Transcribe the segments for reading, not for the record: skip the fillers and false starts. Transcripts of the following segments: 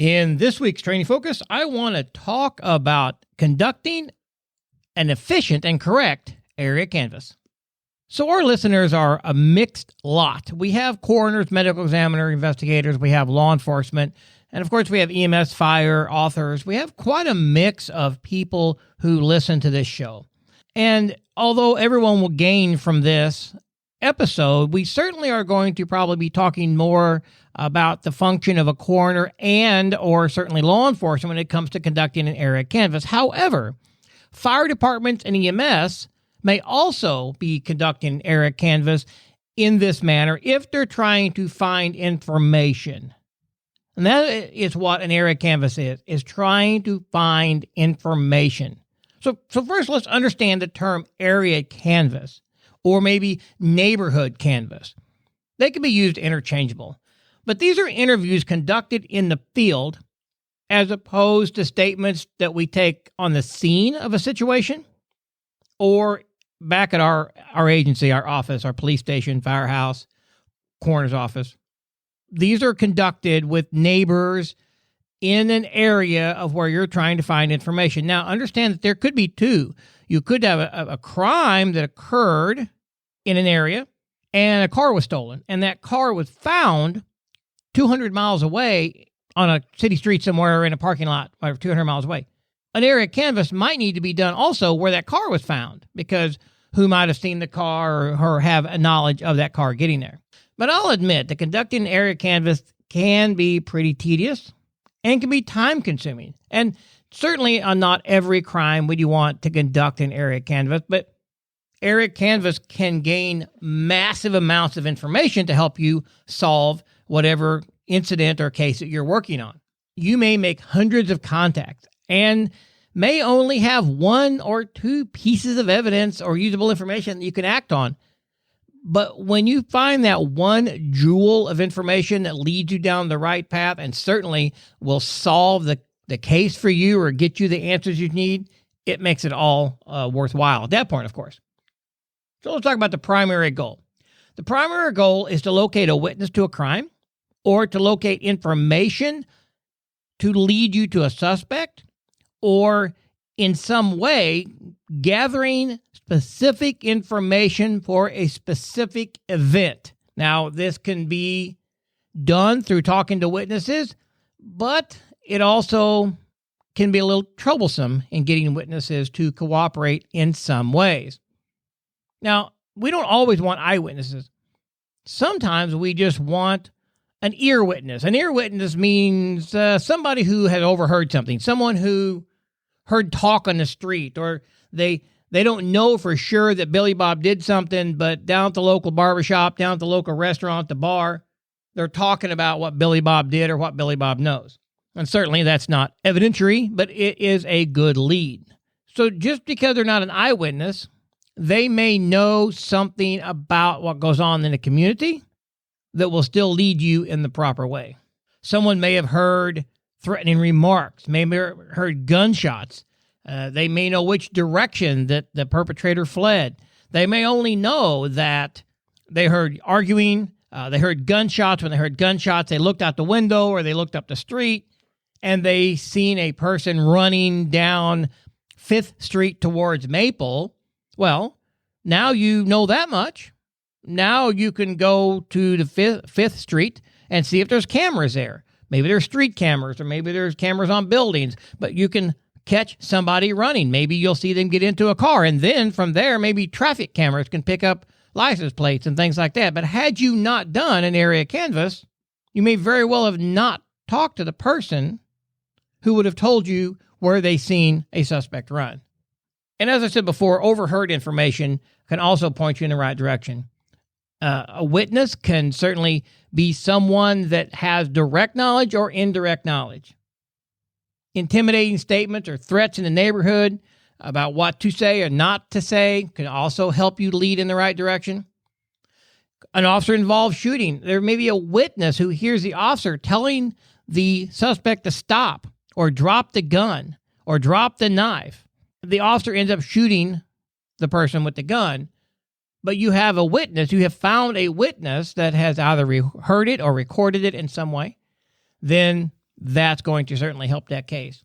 In this week's Training Focus, I want to talk about conducting an efficient and correct area canvass. So our listeners are a mixed lot. We have coroners, medical examiner, investigators, we have law enforcement, and of course we have EMS, fire, authors. We have quite a mix of people who listen to this show. And although everyone will gain from this episode, we certainly are going to probably be talking more about the function of a coroner and or certainly law enforcement when it comes to conducting an area canvass. However, fire departments and EMS may also be conducting an area canvass in this manner if they're trying to find information. And that is what an area canvass is trying to find information. So first, let's understand the term area canvass, or maybe neighborhood canvass. They can be used interchangeable, but these are interviews conducted in the field as opposed to statements that we take on the scene of a situation or back at our agency, our office, our police station, firehouse, coroner's office. These are conducted with neighbors in an area of where you're trying to find information. Now, understand that there could be two. You could have a crime that occurred in an area and a car was stolen, and that car was found 200 miles away on a city street somewhere or in a parking lot, or 200 miles away. An area canvass might need to be done also where that car was found, because who might have seen the car or have a knowledge of that car getting there. But I'll admit that conducting an area canvass can be pretty tedious and can be time-consuming. And certainly on not every crime would you want to conduct an area canvass, but area canvass can gain massive amounts of information to help you solve whatever incident or case that you're working on. You may make hundreds of contacts and may only have one or two pieces of evidence or usable information that you can act on. But when you find that one jewel of information that leads you down the right path and certainly will solve the case for you or get you the answers you need, it makes it all worthwhile at that point, of course. So let's talk about the primary goal. The primary goal is to locate a witness to a crime or to locate information to lead you to a suspect, or in some way gathering specific information for a specific event. Now, this can be done through talking to witnesses, but it also can be a little troublesome in getting witnesses to cooperate in some ways. Now, we don't always want eyewitnesses. Sometimes we just want an ear witness. An ear witness means somebody who has overheard something, someone who heard talk on the street, or they don't know for sure that Billy Bob did something, but down at the local barbershop, down at the local restaurant, the bar, they're talking about what Billy Bob did or what Billy Bob knows. And certainly that's not evidentiary, but it is a good lead. So just because they're not an eyewitness, they may know something about what goes on in the community that will still lead you in the proper way. Someone may have heard threatening remarks, may have heard gunshots. They may know which direction that the perpetrator fled. They may only know that they heard arguing, they heard gunshots. When they heard gunshots, they looked out the window or they looked up the street, and they seen a person running down 5th Street towards Maple. Well, now you know that much. Now you can go to the 5th Street and see if there's cameras there. Maybe there's street cameras, or maybe there's cameras on buildings, but you can catch somebody running. Maybe you'll see them get into a car, and then from there, maybe traffic cameras can pick up license plates and things like that. But had you not done an area canvass, you may very well have not talked to the person who would have told you where they seen a suspect run. And as I said before, overheard information can also point you in the right direction. A witness can certainly be someone that has direct knowledge or indirect knowledge. Intimidating statements or threats in the neighborhood about what to say or not to say can also help you lead in the right direction. An officer-involved shooting. There may be a witness who hears the officer telling the suspect to stop or drop the gun or drop the knife. The officer ends up shooting the person with the gun, but you have a witness, you have found a witness that has either heard it or recorded it in some way. Then that's going to certainly help that case.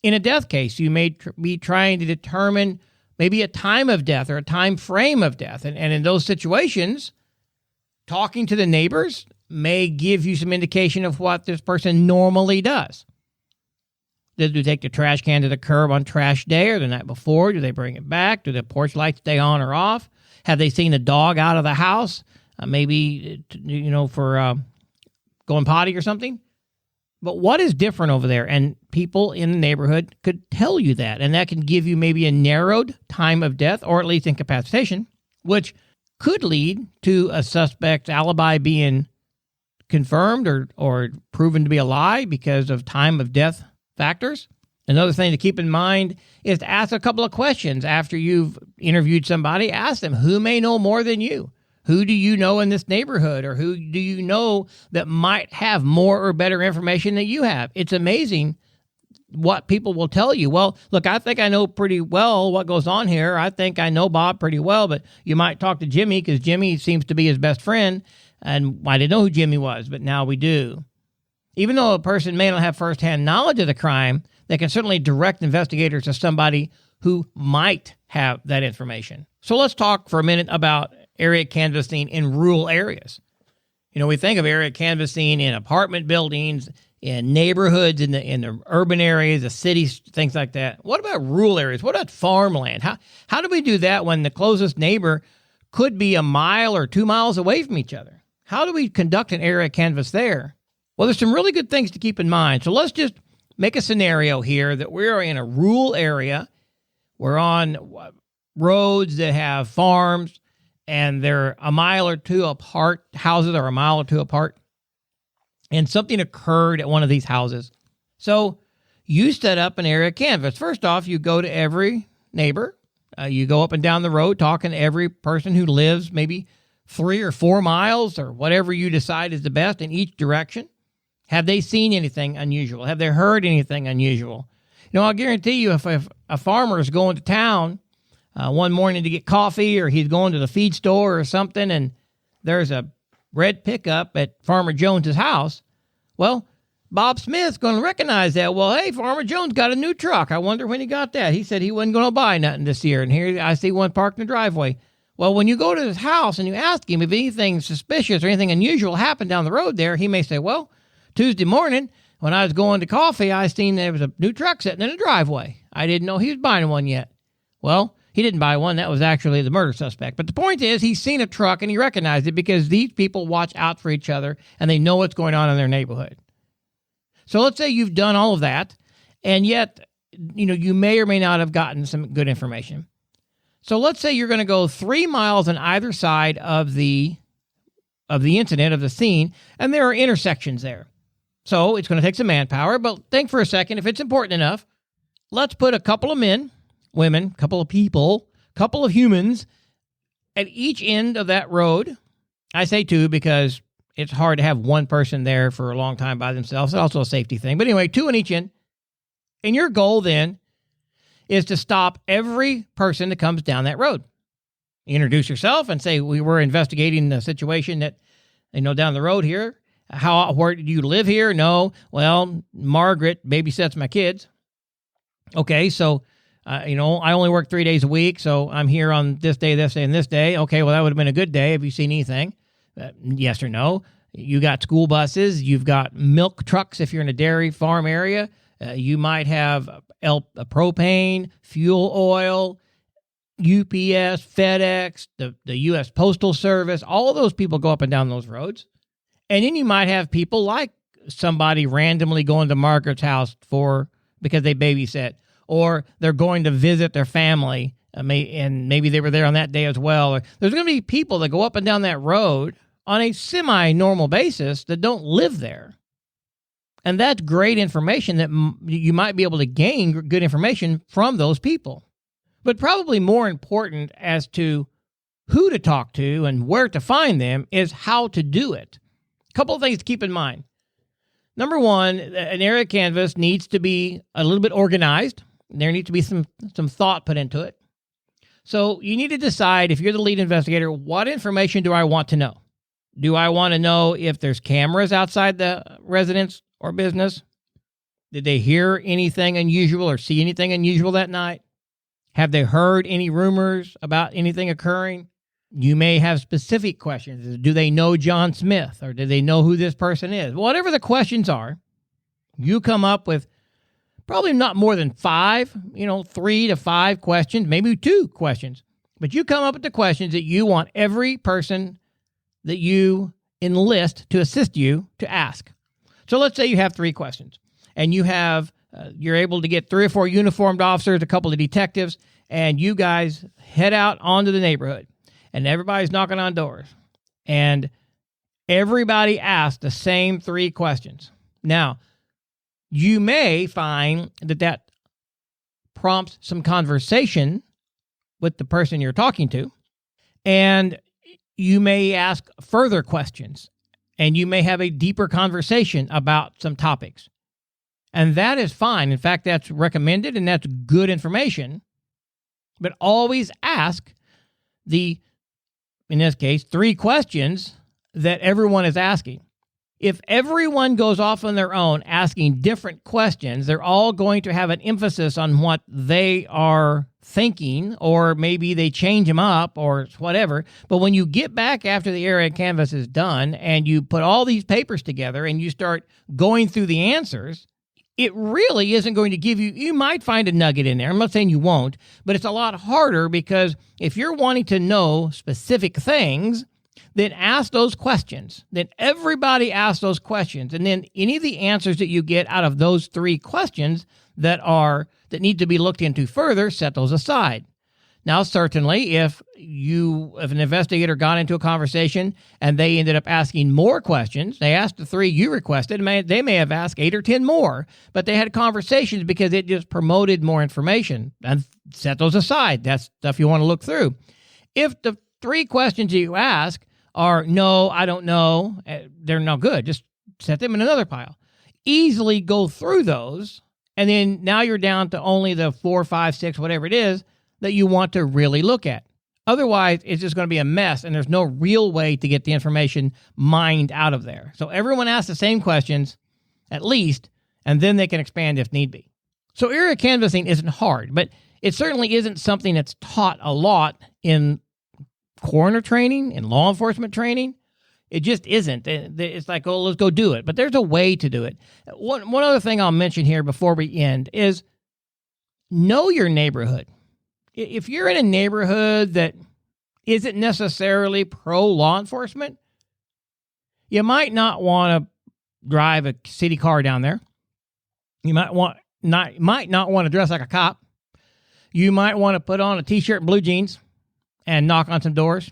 In a death case, you may be trying to determine maybe a time of death or a time frame of death. And in those situations, talking to the neighbors may give you some indication of what this person normally does. Do they take the trash can to the curb on trash day or the night before? Do they bring it back? Do the porch lights stay on or off? Have they seen a dog out of the house? Maybe, for going potty or something? But what is different over there? And people in the neighborhood could tell you that. And that can give you maybe a narrowed time of death or at least incapacitation, which could lead to a suspect's alibi being confirmed or proven to be a lie because of time of death factors. Another thing to keep in mind is to ask a couple of questions after you've interviewed somebody. Ask them, who may know more than you? Who do you know in this neighborhood, or who do you know that might have more or better information than you have? It's amazing what people will tell you. Well, look, I think I know pretty well what goes on here. I think I know Bob pretty well, but you might talk to Jimmy because Jimmy seems to be his best friend, and I didn't know who Jimmy was, but now we do. Even though a person may not have firsthand knowledge of the crime, they can certainly direct investigators to somebody who might have that information. So let's talk for a minute about area canvassing in rural areas. We think of area canvassing in apartment buildings, in neighborhoods, in the urban areas, the cities, things like that. What about rural areas? What about farmland? How do we do that when the closest neighbor could be a mile or 2 miles away from each other? How do we conduct an area canvass there? Well, there's some really good things to keep in mind. So let's just make a scenario here that we're in a rural area. We're on roads that have farms, and they're a mile or two apart. Houses are a mile or two apart. And something occurred at one of these houses. So you set up an area canvass. First off, you go to every neighbor. You go up and down the road talking to every person who lives maybe 3 or 4 miles or whatever you decide is the best in each direction. Have they seen anything unusual? Have they heard anything unusual? I'll guarantee you if a farmer is going to town one morning to get coffee, or he's going to the feed store or something, and there's a red pickup at Farmer Jones's house, well, Bob Smith's going to recognize that. Well, hey, Farmer Jones got a new truck. I wonder when he got that. He said he wasn't going to buy nothing this year, and here I see one parked in the driveway. Well, when you go to his house and you ask him if anything suspicious or anything unusual happened down the road there, he may say, well, Tuesday morning when I was going to coffee, I seen there was a new truck sitting in the driveway. I didn't know he was buying one yet. Well, he didn't buy one. That was actually the murder suspect. But the point is, he's seen a truck and he recognized it because these people watch out for each other and they know what's going on in their neighborhood. So let's say you've done all of that, and yet, you may or may not have gotten some good information. So let's say you're going to go 3 miles on either side of the incident, of the scene, and there are intersections there. So it's going to take some manpower, but think for a second, if it's important enough, let's put a couple of men, women, couple of people, couple of humans at each end of that road. I say two because it's hard to have one person there for a long time by themselves. It's also a safety thing. But anyway, 2 on each end. And your goal then is to stop every person that comes down that road. You introduce yourself and say, we were investigating the situation that, down the road here. Where do you live here? No. Well, Margaret babysits my kids. Okay, so I only work 3 days a week, so I'm here on this day, and this day. Okay, well, that would have been a good day. Have you seen anything? Yes or no? You got school buses. You've got milk trucks if you're in a dairy farm area. You might have propane, fuel oil, UPS, FedEx, the U.S. Postal Service. All of those people go up and down those roads. And then you might have people like somebody randomly going to Margaret's house because they babysit, or they're going to visit their family, and maybe they were there on that day as well. Or there's going to be people that go up and down that road on a semi-normal basis that don't live there. And that's great information that you might be able to gain good information from those people. But probably more important as to who to talk to and where to find them is how to do it. A couple of things to keep in mind. Number one, an area canvass needs to be a little bit organized. There needs to be some thought put into it. So you need to decide, if you're the lead investigator, what information do I want to know? Do I want to know if there's cameras outside the residence or business? Did they hear anything unusual or see anything unusual that night? Have they heard any rumors about anything occurring? You may have specific questions. Do they know John Smith, or do they know who this person is? Whatever the questions are, you come up with probably not more than 5, 3 to 5 questions, maybe 2 questions. But you come up with the questions that you want every person that you enlist to assist you to ask. So let's say you have 3 questions, and you're able to get 3 or 4 uniformed officers, a couple of detectives, and you guys head out onto the neighborhood, and everybody's knocking on doors, and everybody asks the same 3 questions. Now, you may find that prompts some conversation with the person you're talking to, and you may ask further questions, and you may have a deeper conversation about some topics. And that is fine. In fact, that's recommended, and that's good information. But always ask in this case, 3 questions that everyone is asking. If everyone goes off on their own asking different questions, they're all going to have an emphasis on what they are thinking, or maybe they change them up or whatever. But when you get back after the area canvas is done and you put all these papers together and you start going through the answers, it really isn't going to give you might find a nugget in there. I'm not saying you won't, but it's a lot harder, because if you're wanting to know specific things, then ask those questions. Then everybody asks those questions. And then any of the answers that you get out of those 3 questions that need to be looked into further, set those aside. Now, certainly, if an investigator got into a conversation and they ended up asking more questions, they asked the 3 you requested, they may have asked 8 or 10 more, but they had conversations because it just promoted more information, and set those aside. That's stuff you want to look through. If the 3 questions you ask are, no, I don't know, they're no good, just set them in another pile. Easily go through those, and then now you're down to only the 4, 5, 6, whatever it is, that you want to really look at. Otherwise, it's just going to be a mess, and there's no real way to get the information mined out of there. So everyone asks the same questions, at least, and then they can expand if need be. So area canvassing isn't hard, but it certainly isn't something that's taught a lot in coroner training, in law enforcement training. It just isn't. It's like, oh, let's go do it. But there's a way to do it. One other thing I'll mention here before we end is know your neighborhood. If you're in a neighborhood that isn't necessarily pro-law enforcement, you might not want to drive a city car down there. You might not want to dress like a cop. You might want to put on a T-shirt and blue jeans and knock on some doors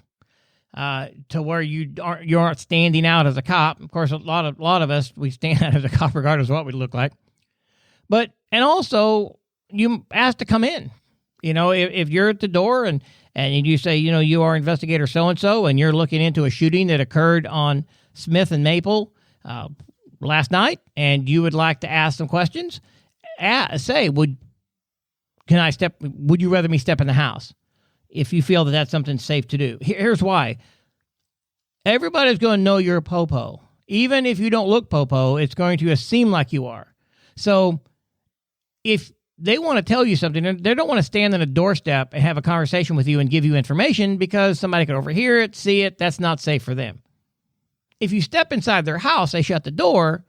to where you aren't standing out as a cop. Of course, a lot of us, we stand out as a cop regardless of what we look like. And also, you ask to come in. If you're at the door and you say, you are investigator so-and-so, and you're looking into a shooting that occurred on Smith and Maple last night, and you would like to ask some questions, say, would you rather me step in the house? If you feel that that's something safe to do. Here's why. Everybody's going to know you're a popo. Even if you don't look popo, it's going to seem like you are. So if they want to tell you something, they don't want to stand on a doorstep and have a conversation with you and give you information because somebody could overhear it, see it. That's not safe for them. If you step inside their house, they shut the door,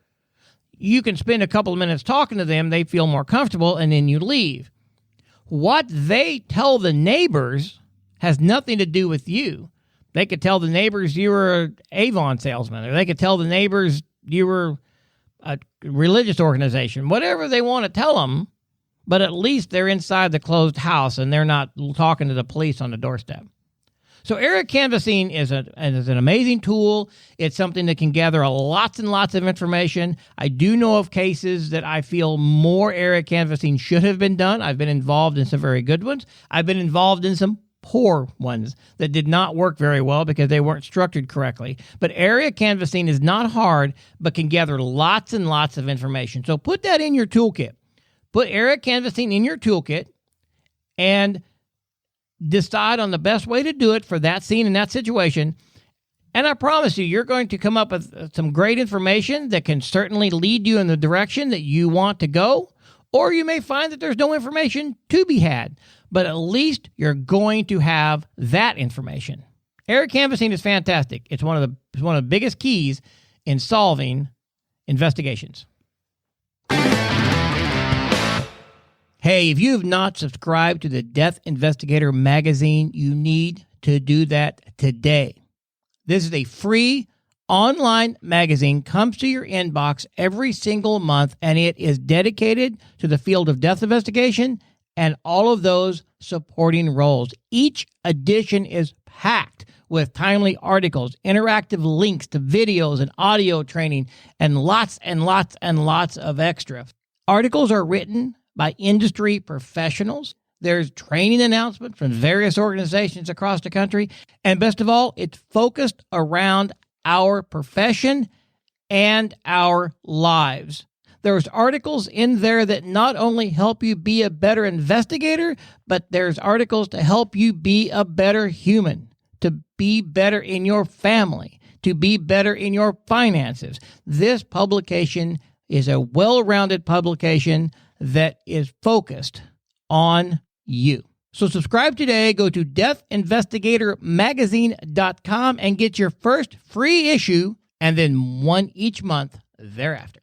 you can spend a couple of minutes talking to them, they feel more comfortable, and then you leave. What they tell the neighbors has nothing to do with you. They could tell the neighbors you were an Avon salesman, or they could tell the neighbors you were a religious organization, whatever they want to tell them, but at least they're inside the closed house and they're not talking to the police on the doorstep. So area canvassing is an amazing tool. It's something that can gather lots and lots of information. I do know of cases that I feel more area canvassing should have been done. I've been involved in some very good ones. I've been involved in some poor ones that did not work very well because they weren't structured correctly. But area canvassing is not hard, but can gather lots and lots of information. So put that in your toolkit. Put area canvassing in your toolkit and decide on the best way to do it for that scene and that situation. And I promise you, you're going to come up with some great information that can certainly lead you in the direction that you want to go. Or you may find that there's no information to be had, but at least you're going to have that information. Area canvassing is fantastic. It's one of the biggest keys in solving investigations. Hey, if you have not subscribed to the Death Investigator magazine, you need to do that today. This is a free online magazine, comes to your inbox every single month, and it is dedicated to the field of death investigation and all of those supporting roles. Each edition is packed with timely articles, interactive links to videos and audio training, and lots of extra. Articles are written by industry professionals. There's training announcements from various organizations across the country. And best of all, it's focused around our profession and our lives. There's articles in there that not only help you be a better investigator, but there's articles to help you be a better human, to be better in your family, to be better in your finances. This publication is a well-rounded publication that is focused on you. So subscribe today. Go to deathinvestigatormagazine.com and get your first free issue and then one each month thereafter.